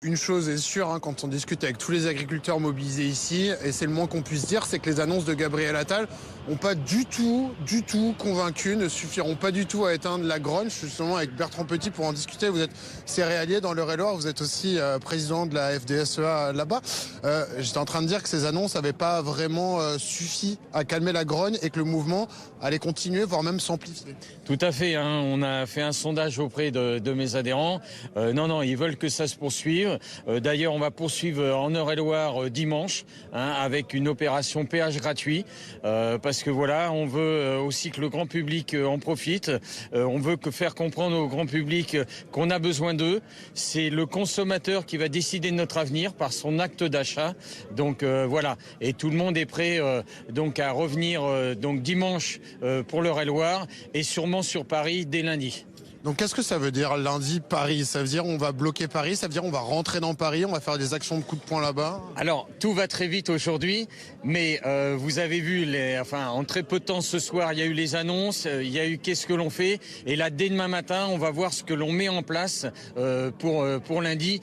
Une chose est sûre, quand on discute avec tous les agriculteurs mobilisés ici, et c'est le moins qu'on puisse dire, c'est que les annonces de Gabriel Attal n'ont pas du tout convaincu, ne suffiront pas du tout à éteindre la grogne. Je suis justement avec Bertrand Petit pour en discuter. Vous êtes céréalier dans l'Eure-et-Loir, vous êtes aussi président de la FDSEA là-bas. J'étais en train de dire que ces annonces n'avaient pas vraiment suffi à calmer la grogne et que le mouvement allait continuer, voire même s'amplifier. Tout à fait, on a fait un sondage auprès de mes adhérents. Non, ils veulent que ça se poursuive. D'ailleurs, on va poursuivre en Eure-et-Loir dimanche avec une opération péage gratuit parce que voilà, on veut aussi que le grand public en profite. On veut faire comprendre au grand public qu'on a besoin d'eux. C'est le consommateur qui va décider de notre avenir par son acte d'achat. Donc voilà, et tout le monde est prêt donc à revenir donc dimanche pour l'Eure-et-Loir et sûrement sur Paris dès lundi. Donc qu'est-ce que ça veut dire lundi Paris? Ça veut dire on va bloquer Paris, ça veut dire on va rentrer dans Paris, on va faire des actions de coup de poing là-bas? Alors tout va très vite aujourd'hui, mais vous avez vu, en très peu de temps ce soir, il y a eu les annonces, il y a eu qu'est-ce que l'on fait, et là dès demain matin, on va voir ce que l'on met en place pour lundi.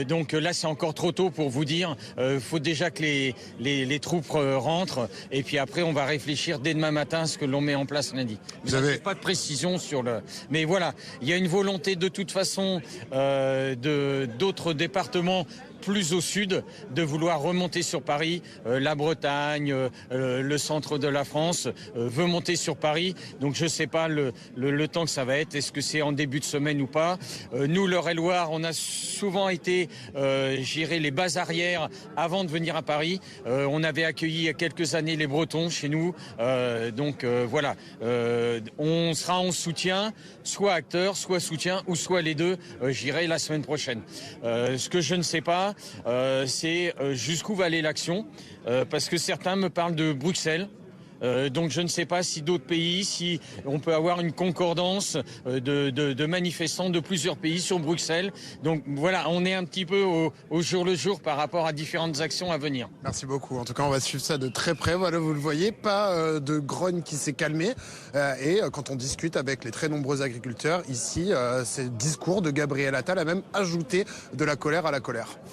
Donc là c'est encore trop tôt pour vous dire, faut déjà que les troupes rentrent, et puis après on va réfléchir dès demain matin à ce que l'on met en place lundi. Vous avez pas de précision sur le... Mais voilà. Il y a une volonté de toute façon d'autres départements plus au sud de vouloir remonter sur Paris. La Bretagne, le centre de la France veut monter sur Paris. Donc je ne sais pas le temps que ça va être. Est-ce que c'est en début de semaine ou pas? Nous, l'Eure-et-Loir, on a souvent été, les bases arrières avant de venir à Paris. On avait accueilli il y a quelques années les Bretons chez nous. Voilà. On sera en soutien, soit acteur, soit soutien, ou soit les deux, j'irai la semaine prochaine. Ce que je ne sais pas, c'est jusqu'où va aller l'action, parce que certains me parlent de Bruxelles. Donc je ne sais pas si d'autres pays, si on peut avoir une concordance de manifestants de plusieurs pays sur Bruxelles. Donc voilà, on est un petit peu au jour le jour par rapport à différentes actions à venir. Merci beaucoup. En tout cas, on va suivre ça de très près. Voilà, vous le voyez, pas de grogne qui s'est calmée. Et quand on discute avec les très nombreux agriculteurs ici, ce discours de Gabriel Attal a même ajouté de la colère à la colère.